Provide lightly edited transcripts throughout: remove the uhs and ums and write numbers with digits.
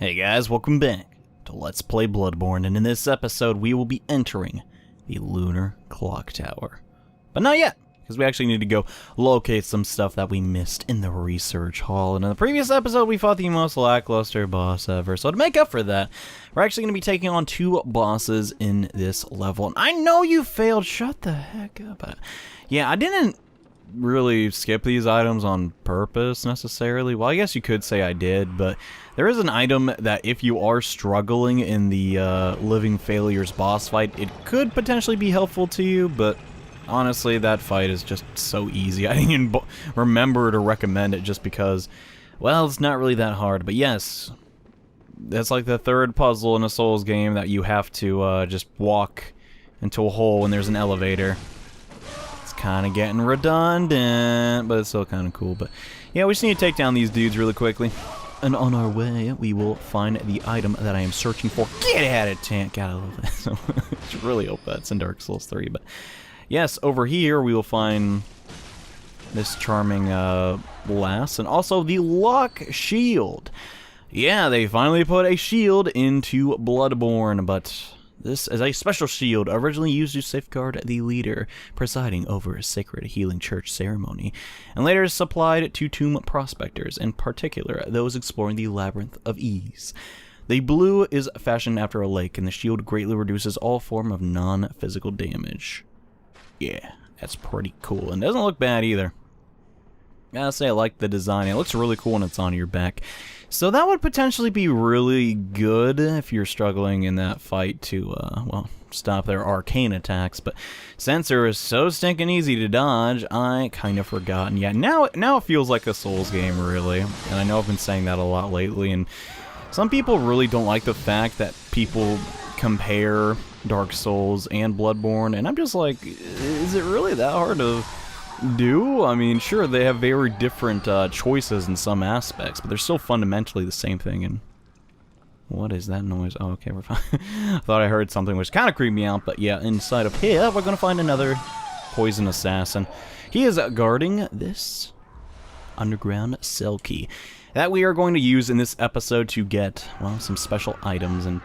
Hey guys, welcome back to Let's Play Bloodborne, and in this episode we will be entering the Lunar Clocktower. But not yet, because we actually need to go locate some stuff that we missed in the research hall. And in the previous episode we fought the most lackluster boss ever, so to make up for that, we're actually going to be taking on two bosses in this level. And I know you failed, shut the heck up. Yeah, I didn't really skip these items on purpose necessarily. Well, I guess you could say I did, but there is an item that if you are struggling in the Living Failures boss fight, it could potentially be helpful to you, but honestly, that fight is just so easy. I didn't even remember to recommend it just because, well, it's not really that hard. But yes, that's like the third puzzle in a Souls game that you have to just walk into a hole when there's an elevator. Kind of getting redundant, but it's still kind of cool. But yeah, we just need to take down these dudes really quickly, and on our way we will find the item that I am searching for. Get out of tent, gotta love that. So it's really hope that's in Dark Souls 3. But yes, over here we will find this charming lass, and also the loch shield. Yeah, they finally put a shield into Bloodborne, but this is a special shield originally used to safeguard the leader presiding over a sacred healing church ceremony, and later supplied to tomb prospectors, in particular those exploring the Labyrinth of Ease. The blue is fashioned after a lake, and the shield greatly reduces all form of non-physical damage. Yeah, that's pretty cool, and doesn't look bad either. Gotta say, I like the design. It looks really cool when it's on your back. So that would potentially be really good if you're struggling in that fight to, well, stop their arcane attacks. But since they're so stinking easy to dodge, I kind of forgot. And yeah, now it feels like a Souls game, really. And I know I've been saying that a lot lately. And some people really don't like the fact that people compare Dark Souls and Bloodborne. And I'm just like, is it really that hard to do? I mean, sure, they have very different choices in some aspects, but they're still fundamentally the same thing. And what is that noise? Oh, okay, we're fine. I thought I heard something which kind of creeped me out, but yeah, inside of here we're gonna find another poison assassin. He is guarding this underground cell key that we are going to use in this episode to get, well, some special items. And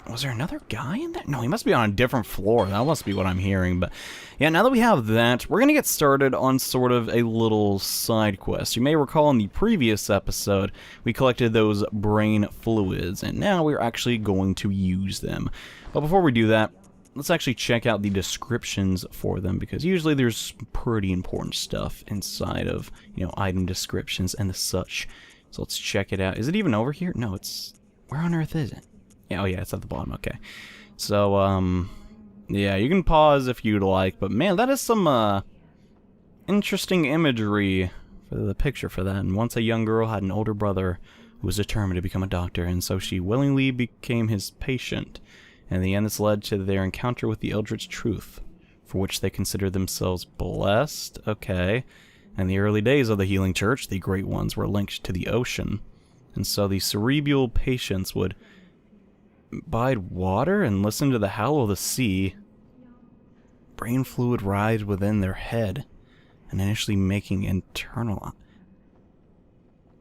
was there another guy in there? No, he must be on a different floor. That must be what I'm hearing. But yeah, now that we have that, we're going to get started on sort of a little side quest. You may recall in the previous episode, we collected those brain fluids, and now we're actually going to use them. But before we do that, let's actually check out the descriptions for them, because usually there's pretty important stuff inside of, you know, item descriptions and the such. So let's check it out. Is it even over here? No, it's... where on earth is it? Oh yeah, it's at the bottom, okay. So, yeah, you can pause if you'd like, but man, that is some, interesting imagery for the picture for that. And once a young girl had an older brother who was determined to become a doctor, and so she willingly became his patient. And in the end, this led to their encounter with the Eldritch Truth, for which they considered themselves blessed, okay. In the early days of the Healing Church, the Great Ones were linked to the ocean, and so the cerebral patients would bide water and listen to the howl of the sea. Brain fluid rise within their head, and initially making internal...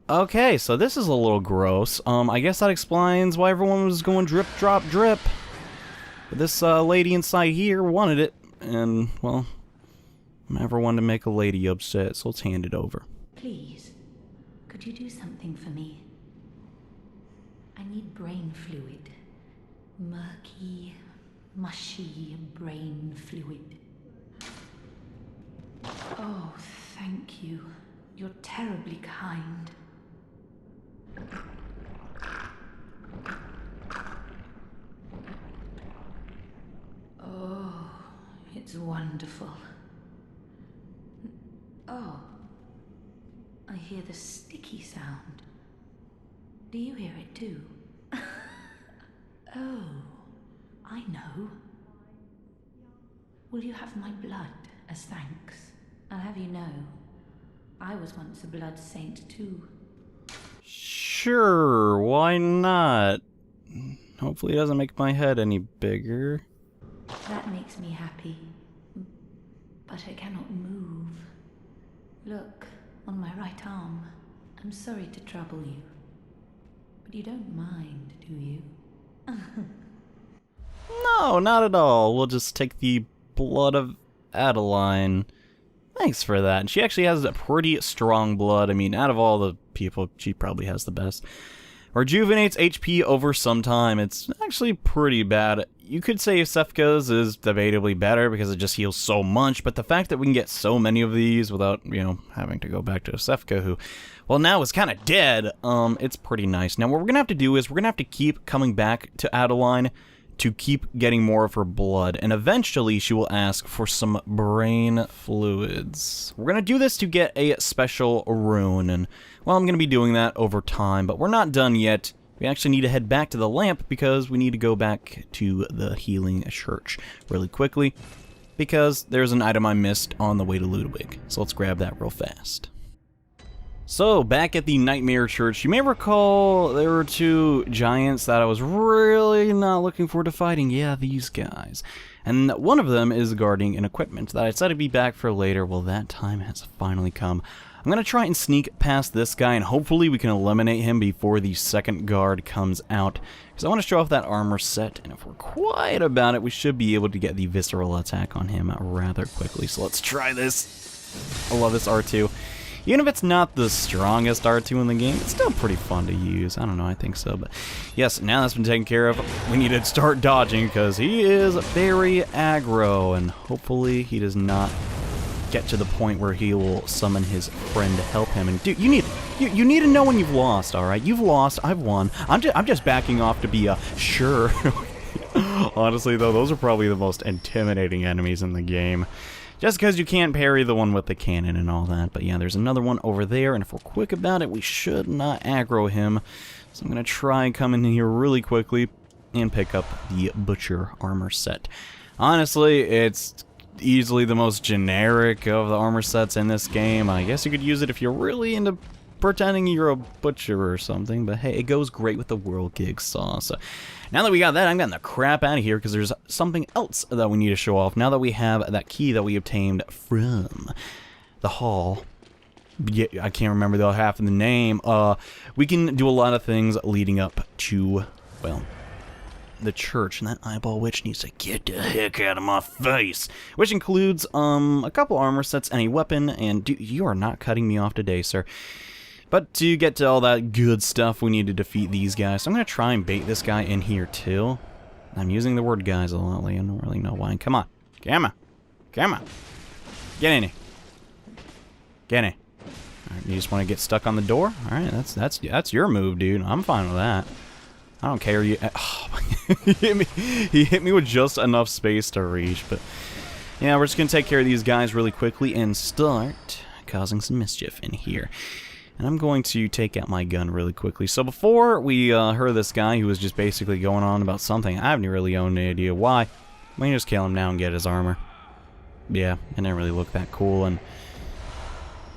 Okay, so this is a little gross. I guess that explains why everyone was going drip, drop, drip. But this lady inside here wanted it, and, well, I never wanted to make a lady upset, so let's hand it over. Please, could you do something for me? I need brain fluid. Murky, mushy brain fluid. Oh, thank you. You're terribly kind. Oh, it's wonderful. Oh, I hear the sticky sound. Do you hear it too? Oh, I know. Will you have my blood as thanks? I'll have you know, I was once a blood saint too. Sure, why not? Hopefully it doesn't make my head any bigger. That makes me happy, but I cannot move. Look, on my right arm. I'm sorry to trouble you, you don't mind, do you? No, not at all. We'll just take the blood of Adeline. Thanks for that. And she actually has a pretty strong blood. I mean, out of all the people, she probably has the best. Rejuvenates HP over some time. It's actually pretty bad. You could say Sefka's is debatably better because it just heals so much, but the fact that we can get so many of these without, you know, having to go back to Sefka, who, well, now is kind of dead, it's pretty nice. Now, what we're going to have to do is we're going to have to keep coming back to Adeline to keep getting more of her blood, and eventually she will ask for some brain fluids. We're going to do this to get a special rune, and, well, I'm going to be doing that over time, but we're not done yet. We actually need to head back to the lamp because we need to go back to the healing church really quickly because there's an item I missed on the way to Ludwig, so let's grab that real fast. So, back at the Nightmare Church, you may recall there were two giants that I was really not looking forward to fighting. Yeah, these guys. And one of them is guarding an equipment that I said I'd be back for later. Well, that time has finally come. I'm going to try and sneak past this guy, and hopefully we can eliminate him before the second guard comes out. Because I want to show off that armor set, and if we're quiet about it, we should be able to get the visceral attack on him rather quickly. So let's try this. I love this R2. Even if it's not the strongest R2 in the game, it's still pretty fun to use. I don't know, I think so. But yes, now that's been taken care of, we need to start dodging because he is very aggro, and hopefully he does not get to the point where he will summon his friend to help him. And dude, you need to know when you've lost, all right? You've lost, I've won. I'm just backing off to be sure. Honestly, though, those are probably the most intimidating enemies in the game. Just because you can't parry the one with the cannon and all that. But yeah, there's another one over there, and if we're quick about it, we should not aggro him. So I'm going to try and come in here really quickly and pick up the Butcher armor set. Honestly, it's easily the most generic of the armor sets in this game. I guess you could use it if you're really into pretending you're a butcher or something, but hey, it goes great with the World Gig Saw. So now that we got that, I'm getting the crap out of here because there's something else that we need to show off. Now that we have that key that we obtained from the hall, yeah, I can't remember the half of the name, we can do a lot of things leading up to, well, the church, and that eyeball witch needs to get the heck out of my face, which includes a couple armor sets and a weapon. And dude, you are not cutting me off today, sir. But to get to all that good stuff, we need to defeat these guys. So I'm going to try and bait this guy in here, too. I'm using the word guys a lot lately. I don't really know why. Come on. Come on. Come on. Get in here. Get in. All right, you just want to get stuck on the door? All right, that's your move, dude. I'm fine with that. I don't care. Oh, he hit me with just enough space to reach. But yeah, we're just going to take care of these guys really quickly and start causing some mischief in here. And I'm going to take out my gun really quickly. So before we heard this guy who was just basically going on about something, I haven't really owned any idea why. We can just kill him now and get his armor. Yeah, it didn't really look that cool. And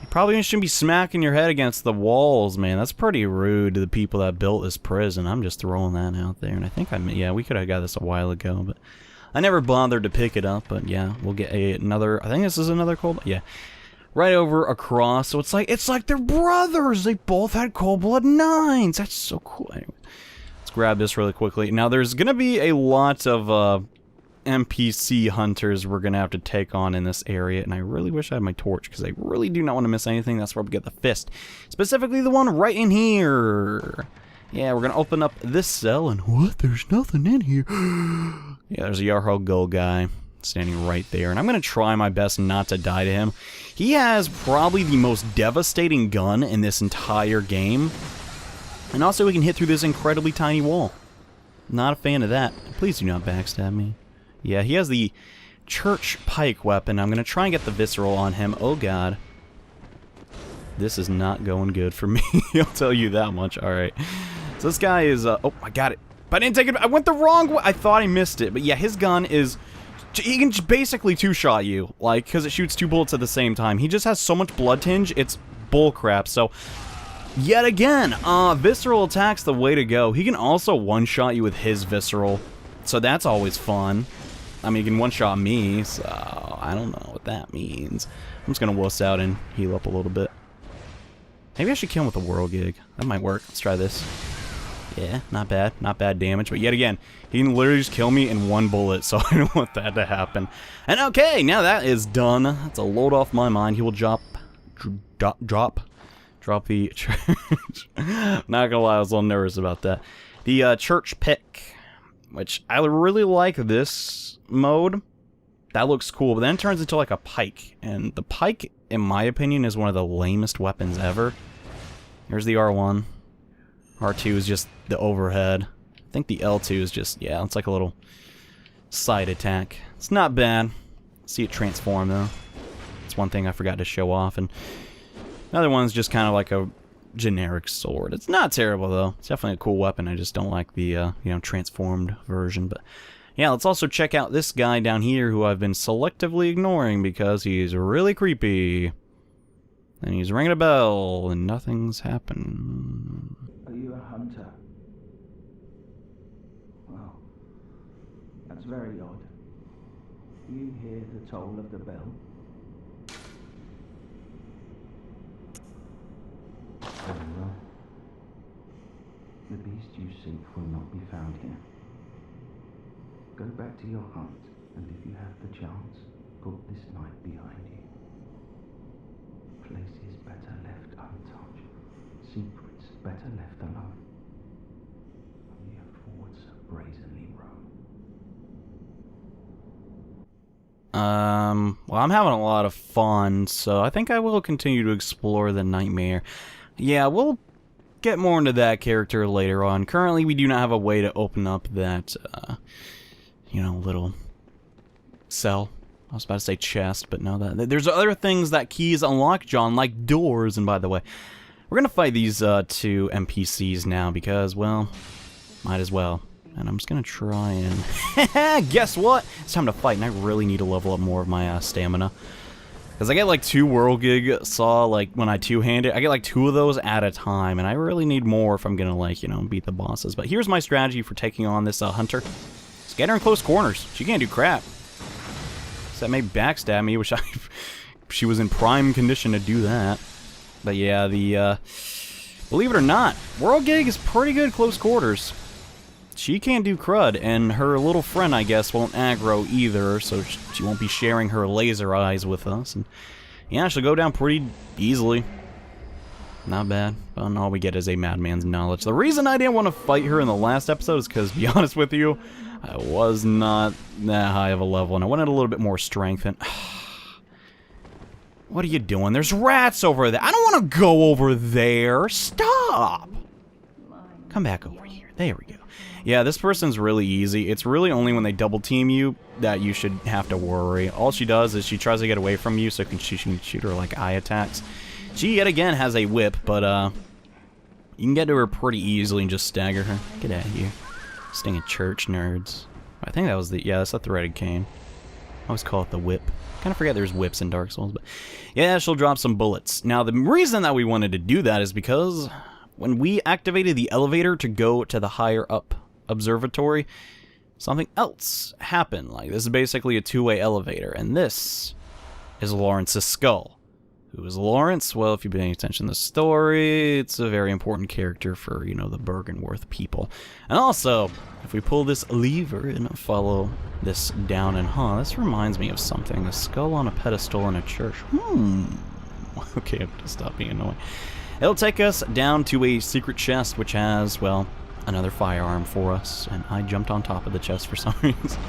you probably shouldn't be smacking your head against the walls, man. That's pretty rude to the people that built this prison. I'm just throwing that out there. And I think yeah, we could have got this a while ago, but I never bothered to pick it up. But yeah, we'll get another. I think this is another cold. Yeah. Right over across, so it's like they're brothers. They both had Cold Blood 9s. That's so cool. Anyway, let's grab this really quickly. Now, there's gonna be a lot of NPC hunters we're gonna have to take on in this area, and I really wish I had my torch because I really do not want to miss anything. That's where we get the fist, specifically the one right in here. Yeah, we're gonna open up this cell, and what? There's nothing in here. Yeah, there's a Yarhal Gull guy standing right there, and I'm going to try my best not to die to him. He has probably the most devastating gun in this entire game, and also he can hit through this incredibly tiny wall. Not a fan of that. Please do not backstab me. Yeah, he has the church pike weapon. I'm going to try and get the visceral on him. Oh god. This is not going good for me. I'll tell you that much. Alright. So this guy is, oh, I got it. But I didn't take it. I went the wrong way. I thought I missed it. But yeah, his gun is... He can basically two-shot you, like, because it shoots 2 bullets at the same time. He just has so much blood tinge, it's bullcrap. So, yet again, visceral attack's the way to go. He can also one-shot you with his visceral, so that's always fun. I mean, he can one-shot me, so I don't know what that means. I'm just gonna wuss out and heal up a little bit. Maybe I should kill him with a World Gig. That might work. Let's try this. Yeah, not bad. Not bad damage. But yet again, he can literally just kill me in one bullet, so I don't want that to happen. And okay, now that is done. That's a load off my mind. He will drop the church. Not gonna lie, I was a little nervous about that. The church pick, which I really like this mode. That looks cool, but then it turns into like a pike. And the pike, in my opinion, is one of the lamest weapons ever. Here's the R1. R2 is just the overhead. I think the L2 is just, yeah, it's like a little side attack. It's not bad. See it transform, though. It's one thing I forgot to show off. And another one's just kind of like a generic sword. It's not terrible, though. It's definitely a cool weapon. I just don't like the, you know, transformed version. But yeah, let's also check out this guy down here who I've been selectively ignoring because he's really creepy. And he's ringing a bell, and nothing's happened. Are you a hunter? Well, that's very odd. Do you hear the toll of the bell? Very well. The beast you seek will not be found here. Go back to your hunt, and if you have the chance, put this night behind you. Places better left untouched. Secrets better left alone. Only a forwards brazenly roam. Well, I'm having a lot of fun, so I think I will continue to explore the nightmare. Yeah, we'll get more into that character later on. Currently, we do not have a way to open up that, you know, little cell. I was about to say chest, but no, there's other things that keys unlock, John, like doors. And by the way, we're gonna fight these two NPCs now because, well, might as well. And I'm just gonna try and guess what? It's time to fight, and I really need to level up more of my stamina. Because I get like 2 whirlgig saw, like when I two-hand it, I get like 2 of those at a time, and I really need more if I'm gonna, like, you know, beat the bosses. But here's my strategy for taking on this hunter. Just get her in close corners. She can't do crap. So that may backstab me, which she was in prime condition to do that. But yeah, believe it or not, whirlgig is pretty good close quarters. She can't do crud, and her little friend, I guess, won't aggro either, so she won't be sharing her laser eyes with us. And yeah, she'll go down pretty easily. Not bad. But all we get is a madman's knowledge. The reason I didn't want to fight her in the last episode is because, to be honest with you, I was not that high of a level, and I wanted a little bit more strength. And what are you doing? There's rats over there. I don't want to go over there. Stop. Come back over here. There we go. Yeah, this person's really easy. It's really only when they double team you that you should have to worry. All she does is she tries to get away from you so she can shoot her like eye attacks. She yet again has a whip, but you can get to her pretty easily and just stagger her. Get out of here. Stinging church nerds. I think that was that's the threaded cane. I always call it the whip. Kind of forget there's whips in Dark Souls, but yeah, she'll drop some bullets. Now, the reason that we wanted to do that is because when we activated the elevator to go to the higher up observatory, something else happened. Like, this is basically a 2-way elevator, and this is Laurence's skull. Who is Laurence? Well, if you've been paying attention to the story, it's a very important character for, you know, the Bergenworth people. And also, if we pull this lever and follow this down and this reminds me of something. A skull on a pedestal in a church. Okay, I have to stop being annoying. It'll take us down to a secret chest, which has, well, another firearm for us. And I jumped on top of the chest for some reason.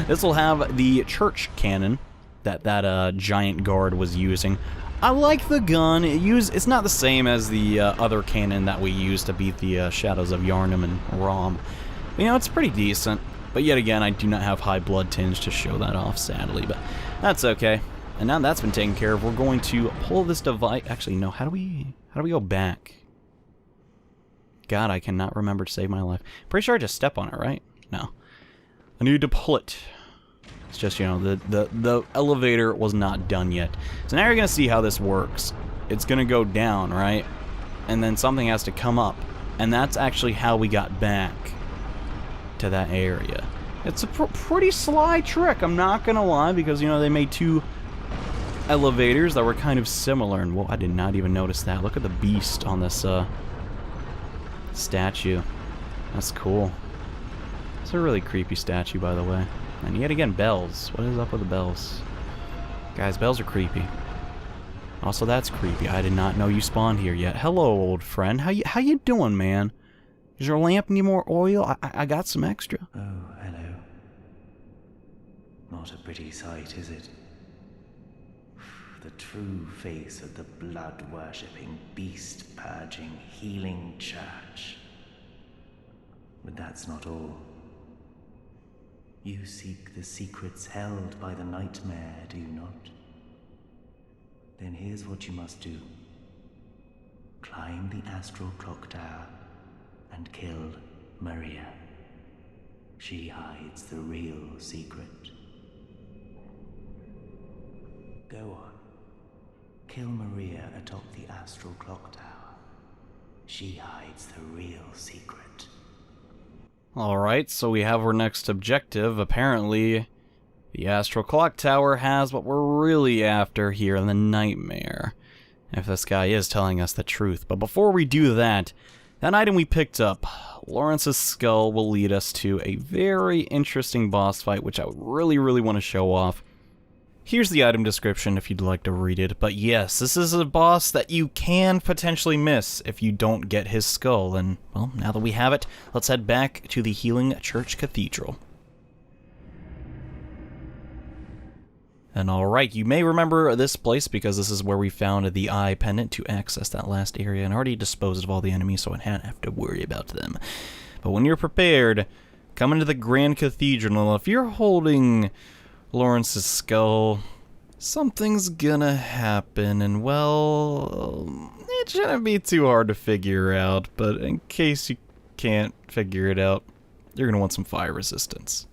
This will have the church cannon that giant guard was using. I like the gun. It's not the same as the other cannon that we used to beat the Shadows of Yharnam and Rom. But, you know, it's pretty decent. But yet again, I do not have high blood tinge to show that off, sadly. But that's okay. And now that's been taken care of, we're going to pull this device. Actually, no. How do we go back? God, I cannot remember to save my life. Pretty sure I just step on it, right? No. I need to pull it. It's just, you know, the elevator was not done yet. So now you're going to see how this works. It's going to go down, right? And then something has to come up. And that's actually how we got back to that area. It's a pretty sly trick, I'm not going to lie, because, you know, they made 2 elevators that were kind of similar. And, whoa, I did not even notice that. Look at the beast on this statue. That's cool. It's a really creepy statue, by the way. And yet again, bells. What is up with the bells? Guys, bells are creepy. Also, that's creepy. I did not know you spawned here yet. Hello, old friend. How you doing, man? Does your lamp need more oil? I got some extra. Oh, hello. Not a pretty sight, is it? The true face of the blood-worshipping, beast-purging, healing church. But that's not all. You seek the secrets held by the nightmare, do you not? Then here's what you must do. Climb the Astral Clocktower and kill Maria. She hides the real secret. Go on. Kill Maria atop the Astral Clocktower. She hides the real secret. Alright, so we have our next objective. Apparently, the Astral Clocktower has what we're really after here in the nightmare. If this guy is telling us the truth. But before we do that, that item we picked up, Laurence's skull, will lead us to a very interesting boss fight, which I really want to show off. Here's the item description if you'd like to read it, but yes, this is a boss that you can potentially miss if you don't get his skull, and, well, now that we have it, let's head back to the Healing Church Cathedral. And alright, you may remember this place because this is where we found the eye pendant to access that last area, and already disposed of all the enemies, so I didn't have to worry about them. But when you're prepared, come into the Grand Cathedral. If you're holding Laurence's skull, something's gonna happen, and well, it shouldn't be too hard to figure out, but in case you can't figure it out, you're gonna want some fire resistance.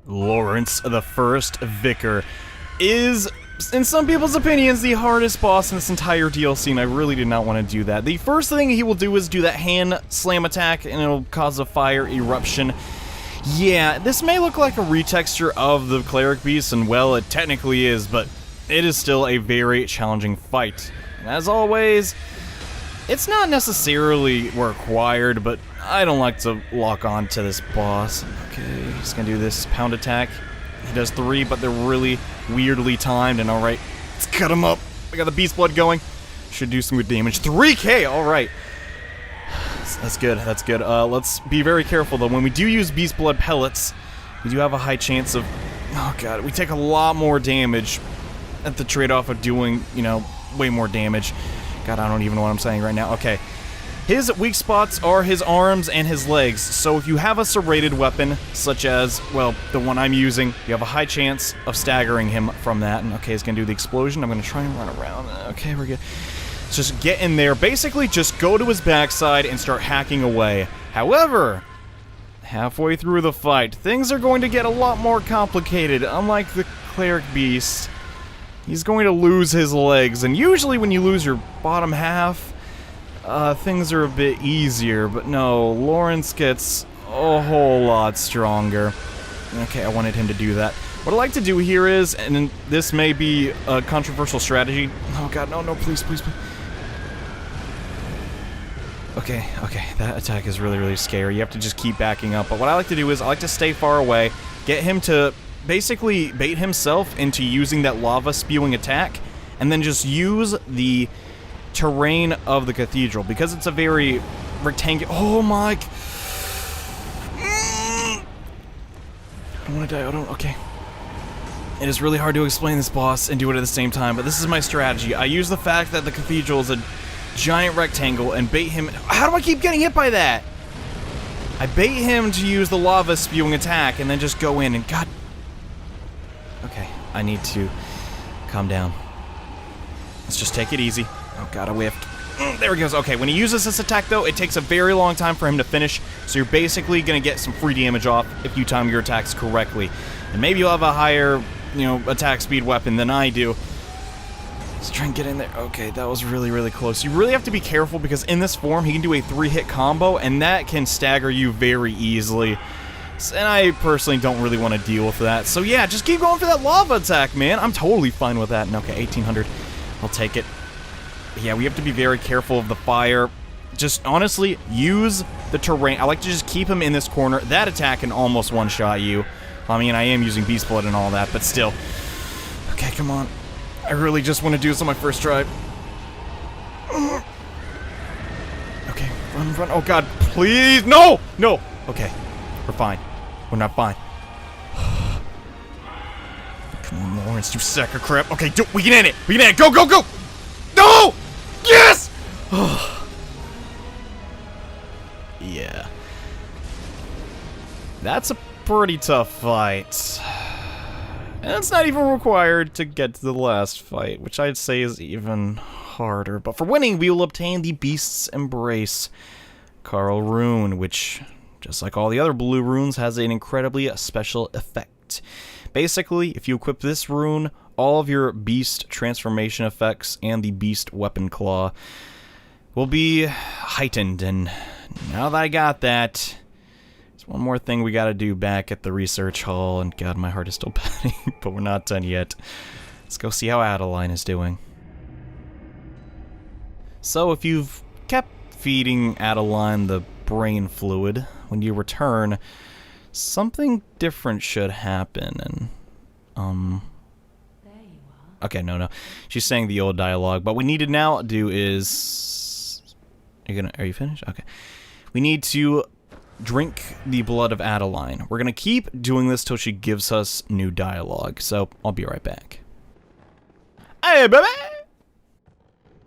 Laurence, the first Vicar, is, in some people's opinions, the hardest boss in this entire DLC, and I really did not want to do that. The first thing he will do is do that hand slam attack, and it'll cause a fire eruption. Yeah, this may look like a retexture of the Cleric Beast, and well, it technically is, but it is still a very challenging fight. And as always, it's not necessarily required, but I don't like to lock on to this boss. Okay, he's gonna do this pound attack. He does 3, but they're really weirdly timed, and alright, let's cut him up. I got the beast blood going. Should do some good damage. 3k, alright. That's good, that's good. Let's be very careful, though. When we do use beast blood pellets, we do have a high chance of... Oh god, we take a lot more damage at the trade-off of doing, you know, way more damage. God, I don't even know what I'm saying right now. Okay. His weak spots are his arms and his legs, so if you have a serrated weapon, such as, well, the one I'm using, you have a high chance of staggering him from that. And okay, he's gonna do the explosion. I'm gonna try and run around. Okay, we're good. Let's just get in there. Basically, just go to his backside and start hacking away. However, halfway through the fight, things are going to get a lot more complicated. Unlike the Cleric Beast, he's going to lose his legs, and usually when you lose your bottom half, things are a bit easier, but no, Laurence gets a whole lot stronger. Okay, I wanted him to do that. What I like to do here is, and this may be a controversial strategy. Oh god, no, no, please, please, please. Okay, that attack is really scary. You have to just keep backing up, but what I like to do is I like to stay far away, get him to basically bait himself into using that lava spewing attack, and then just use the terrain of the cathedral, because it's a very rectangular... Oh my... don't want to die. I don't... Okay. It is really hard to explain this boss and do it at the same time, but this is my strategy. I use the fact that the cathedral is a giant rectangle and bait him... How do I keep getting hit by that? I bait him to use the lava spewing attack and then just go in and... God... Okay, I need to calm down. Let's just take it easy. Oh god, I whiffed. There he goes. Okay, when he uses this attack, though, it takes a very long time for him to finish, so you're basically going to get some free damage off if you time your attacks correctly. And maybe you'll have a higher, you know, attack speed weapon than I do. Let's try and get in there. Okay, that was really, really close. You really have to be careful because in this form, he can do a 3-hit combo, and that can stagger you very easily. And I personally don't really want to deal with that. So yeah, just keep going for that lava attack, man. I'm totally fine with that. And okay, 1800. I'll take it. Yeah, we have to be very careful of the fire. Just honestly, use the terrain. I like to just keep him in this corner. That attack can almost one-shot you. I mean, I am using Beast Blood and all that, but still. Okay, come on. I really just want to do this on my first try. Okay, run, run. Oh god, please. No! No! Okay, we're fine. We're not fine. Come on, Laurence, you sack of crap. Okay, we can end it. We can end it. Go, go, go! No! Yes! Yeah. That's a pretty tough fight. And it's not even required to get to the last fight, which I'd say is even harder. But for winning, we will obtain the Beast's Embrace charyll rune, which, just like all the other blue runes, has an incredibly special effect. Basically, if you equip this rune, all of your beast transformation effects and the beast weapon claw will be heightened. And now that I got that, there's one more thing we gotta do back at the research hall. And god, my heart is still pounding, but we're not done yet. Let's go see how Adeline is doing. So if you've kept feeding Adeline the brain fluid, when you return, something different should happen. And okay, no. She's saying the old dialogue, but what we need to now do is... Are you finished? Okay. We need to drink the blood of Adeline. We're gonna keep doing this till she gives us new dialogue, so I'll be right back. Hey, baby!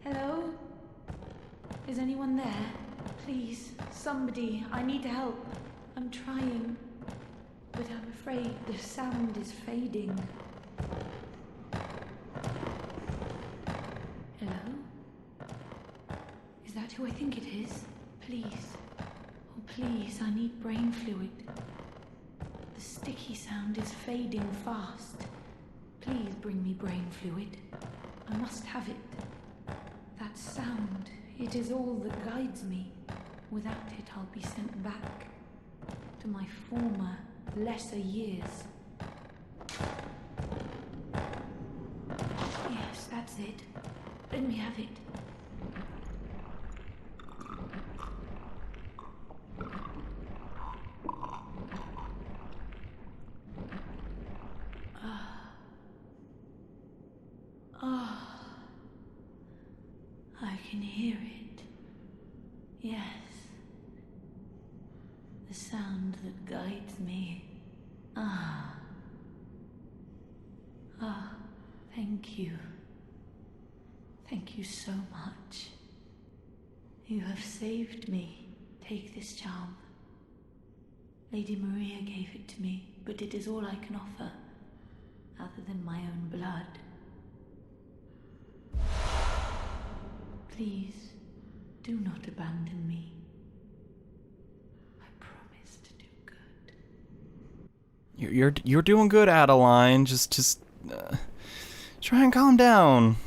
Hello? Is anyone there? Please, somebody, I need help. I'm trying, but I'm afraid the sound is fading. Hello? Is that who I think it is? Please. Oh, please, I need brain fluid. The sticky sound is fading fast. Please bring me brain fluid. I must have it. That sound, it is all that guides me. Without it, I'll be sent back to my former, lesser years. Yes, that's it. Let me have it. I can hear it. Yes. The sound that guides me. Thank you. Thank you so much. You have saved me. Take this charm. Lady Maria gave it to me, but it is all I can offer, other than my own blood. Please, do not abandon me. I promise to do good. You're doing good, Adeline. Just try and calm down.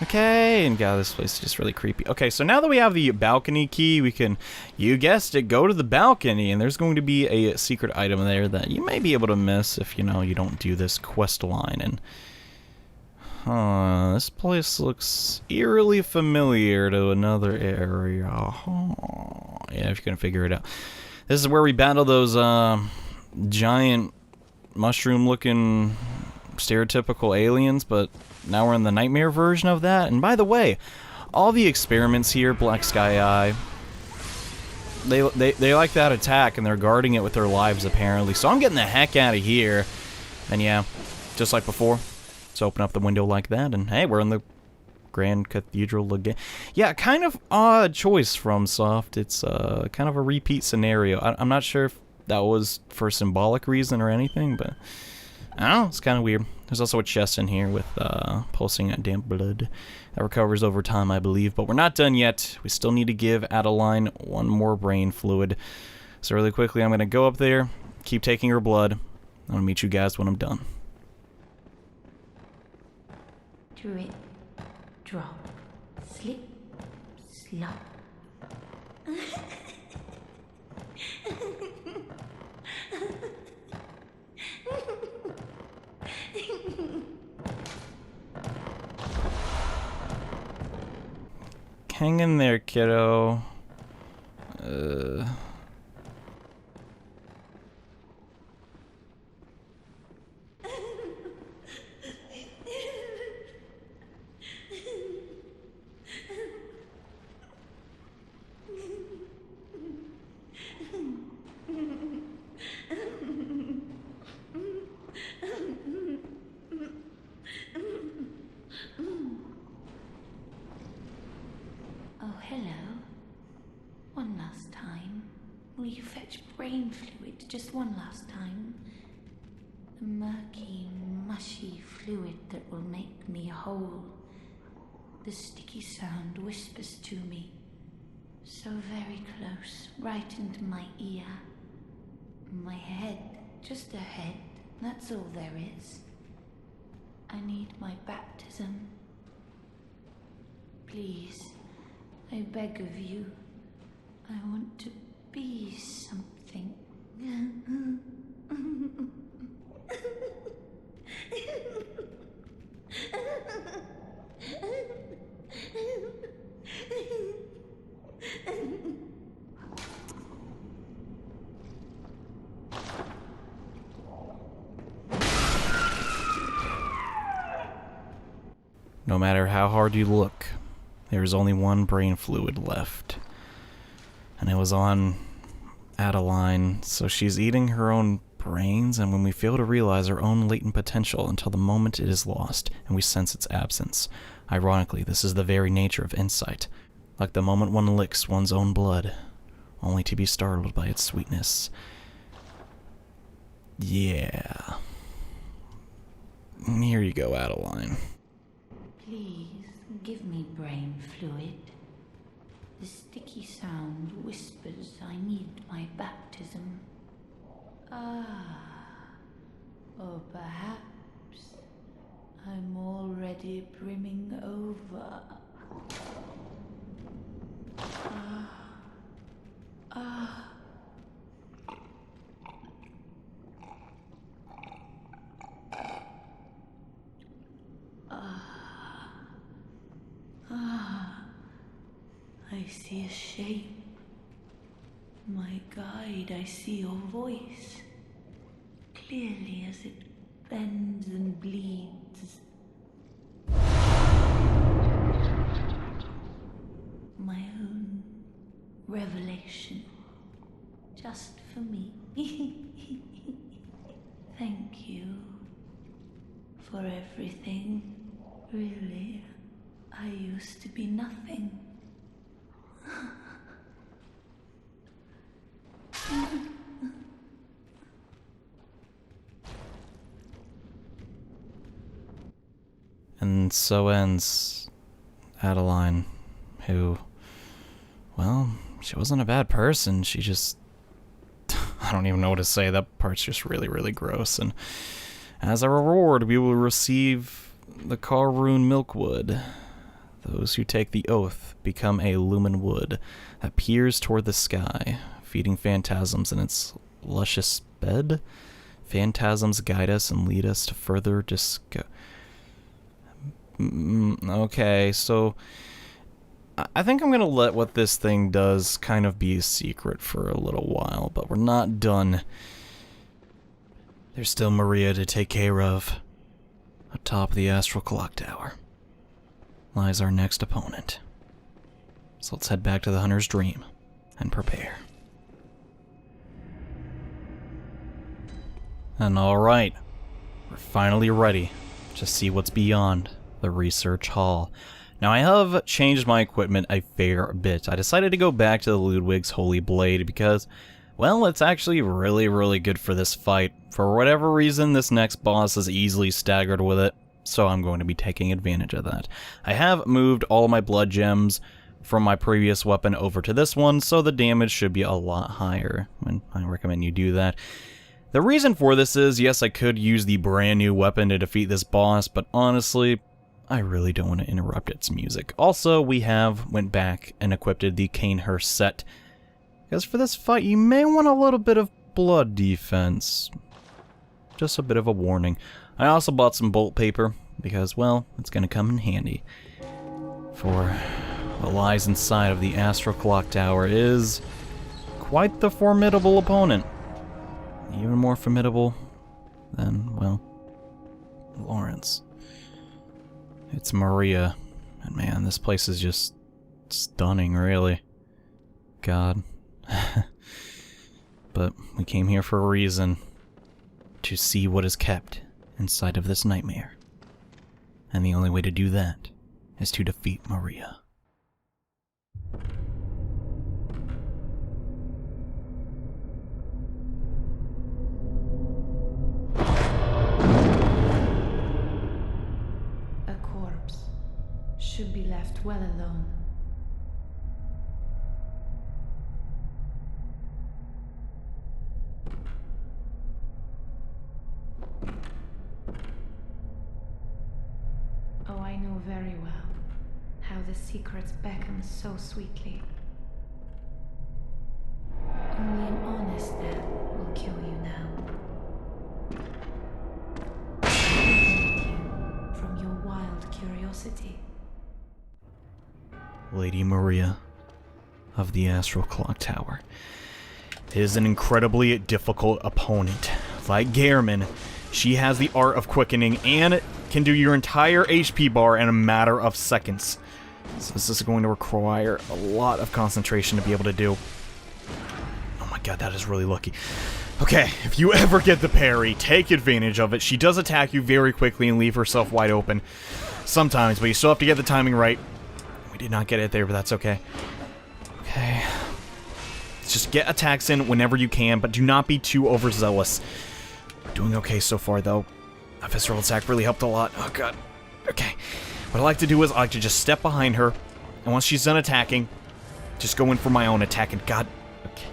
Okay, and god, this place is just really creepy. Okay, so now that we have the balcony key, we can, you guessed it, go to the balcony, and there's going to be a secret item there that you may be able to miss if, you know, you don't do this quest line. And this place looks eerily familiar to another area. Yeah, if you can figure it out. This is where we battle those giant mushroom-looking stereotypical aliens, but now we're in the nightmare version of that. And by the way, all the experiments here, Black Sky Eye, they like that attack, and they're guarding it with their lives, apparently. So I'm getting the heck out of here. And yeah, just like before, let's open up the window like that, and hey, we're in the Grand Cathedral again. Yeah, kind of odd choice from Soft. It's kind of a repeat scenario. I'm not sure if that was for a symbolic reason or anything, but I don't know, it's kind of weird. There's also a chest in here with pulsing damp blood that recovers over time, I believe, but we're not done yet. We still need to give Adeline one more brain fluid. So really quickly, I'm going to go up there, keep taking her blood. I'm going to meet you guys when I'm done. Drip, drop, slip, slop. Hang in there, kiddo. Oh, hello. One last time. Will you fetch brain fluid just one last time? The murky, mushy fluid that will make me whole. The sticky sound whispers to me. So very close, right into my ear. My head, just a head, that's all there is. I need my baptism. Please, I beg of you. I want to be something. No matter how hard you look, there is only one brain fluid left. And it was on Adeline, so she's eating her own brains, and when we fail to realize our own latent potential until the moment it is lost, and we sense its absence. Ironically, this is the very nature of insight, like the moment one licks one's own blood, only to be startled by its sweetness. Yeah. Here you go, Adeline. Please, give me brain fluid. The sticky sound whispers I need my baptism. Or perhaps I'm already brimming over. I see a shape. My guide, I see your voice. Clearly as it bends and bleeds. My own revelation. Just for me. Thank you for everything. Really, I used to be nothing. And so ends Adeline, who, well, she wasn't a bad person, she just, I don't even know what to say, that part's just really, really gross. And as a reward, we will receive the rune milkweed. Those who take the oath become a lumen wood that peers toward the sky, feeding phantasms in its luscious bed. Phantasms guide us and lead us to further discover. Okay, so I think I'm going to let what this thing does kind of be a secret for a little while, but we're not done. There's still Maria to take care of. Atop the Astral Clocktower lies our next opponent. So let's head back to the Hunter's Dream and prepare. And alright, we're finally ready to see what's beyond the research hall. Now I have changed my equipment a fair bit. I decided to go back to the Ludwig's Holy Blade because, well, it's actually really good for this fight. For whatever reason, this next boss is easily staggered with it, so I'm going to be taking advantage of that. I have moved all of my blood gems from my previous weapon over to this one, so the damage should be a lot higher, and I recommend you do that. The reason for this is, yes, I could use the brand new weapon to defeat this boss, but honestly, I really don't want to interrupt its music. Also, we went back and equipped the Canehurst set, because for this fight, you may want a little bit of blood defense. Just a bit of a warning. I also bought some bolt paper, because, well, it's going to come in handy. For what lies inside of the Astral Clocktower is quite the formidable opponent. Even more formidable than, well, Laurence. It's Maria. And man, this place is just stunning, really. God. But we came here for a reason. To see what is kept inside of this nightmare. And the only way to do that is to defeat Maria. A corpse should be left well alone. Oh, I know very well how the secrets beckon so sweetly. Only an honest death will kill you now. Liberate you from your wild curiosity. Lady Maria of the Astral Clocktower is an incredibly difficult opponent. Like Gehrman, she has the art of quickening and can do your entire HP bar in a matter of seconds. So this is going to require a lot of concentration to be able to do. Oh my god, that is really lucky. Okay, if you ever get the parry, take advantage of it. She does attack you very quickly and leave herself wide open. Sometimes, but you still have to get the timing right. We did not get it there, but that's okay. Okay. Just get attacks in whenever you can, but do not be too overzealous. Doing okay so far, though. That visceral attack really helped a lot. Oh, God. Okay. What I like to do is I like to just step behind her, and once she's done attacking, just go in for my own attack, and God... Okay.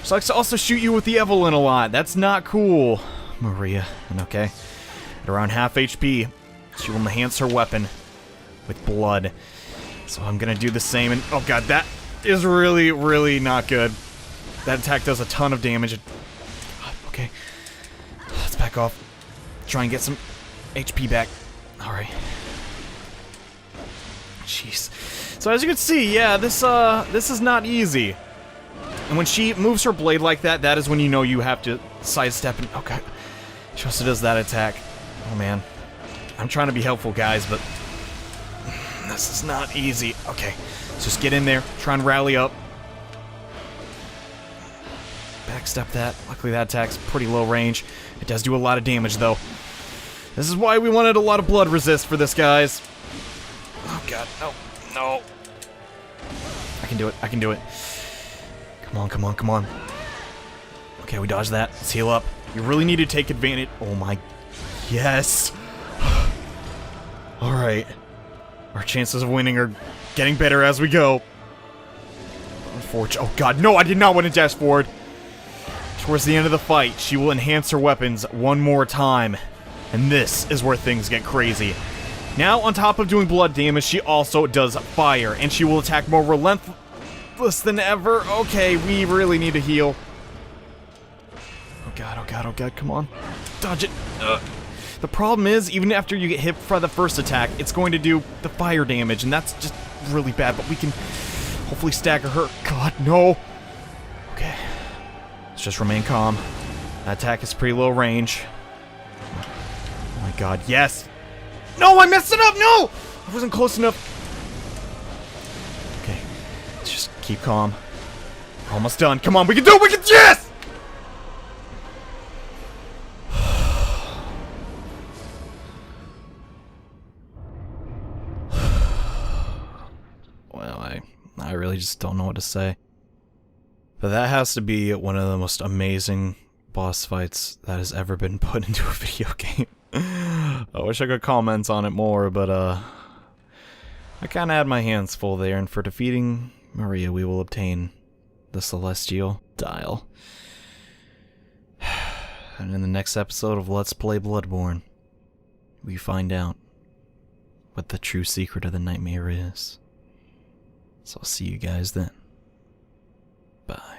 She likes to also shoot you with the Evelyn a lot. That's not cool, Maria. And okay. At around half HP, she will enhance her weapon with blood. So I'm gonna do the same, and... Oh, God, that is really not good. That attack does a ton of damage. Okay. Let's back off. Try and get some HP back. Alright. Jeez. So as you can see, yeah, this is not easy. And when she moves her blade like that, that is when you know you have to sidestep and... Okay. She also does that attack. Oh, man. I'm trying to be helpful, guys, but... This is not easy. Okay. Let's just get in there. Try and rally up. Backstep that. Luckily, that attack's pretty low range. It does do a lot of damage, though. This is why we wanted a lot of blood resist for this, guys. Oh, God. No. No. I can do it. I can do it. Come on. Okay, we dodged that. Let's heal up. You really need to take advantage. Oh, my... Yes. Alright. Our chances of winning are getting better as we go. Unfortunately. Oh, God. No, I did not want to dash forward. Towards the end of the fight, she will enhance her weapons one more time. And this is where things get crazy. Now, on top of doing blood damage, she also does fire. And she will attack more relentless than ever. Okay, we really need to heal. Oh god, come on. Dodge it. The problem is, even after you get hit by the first attack, it's going to do the fire damage. And that's just really bad, but we can hopefully stagger her. God, no. Okay. Let's just remain calm. That attack is pretty low range. Oh my god, yes! No, I messed it up! No! I wasn't close enough. Okay. Let's just keep calm. Almost done. Come on, we can do it! We can... Yes! I really just don't know what to say. But that has to be one of the most amazing boss fights that has ever been put into a video game. I wish I could comment on it more, but I kinda had my hands full there, and for defeating Maria we will obtain the Celestial Dial. And in the next episode of Let's Play Bloodborne, we find out what the true secret of the nightmare is. So I'll see you guys then. Bye.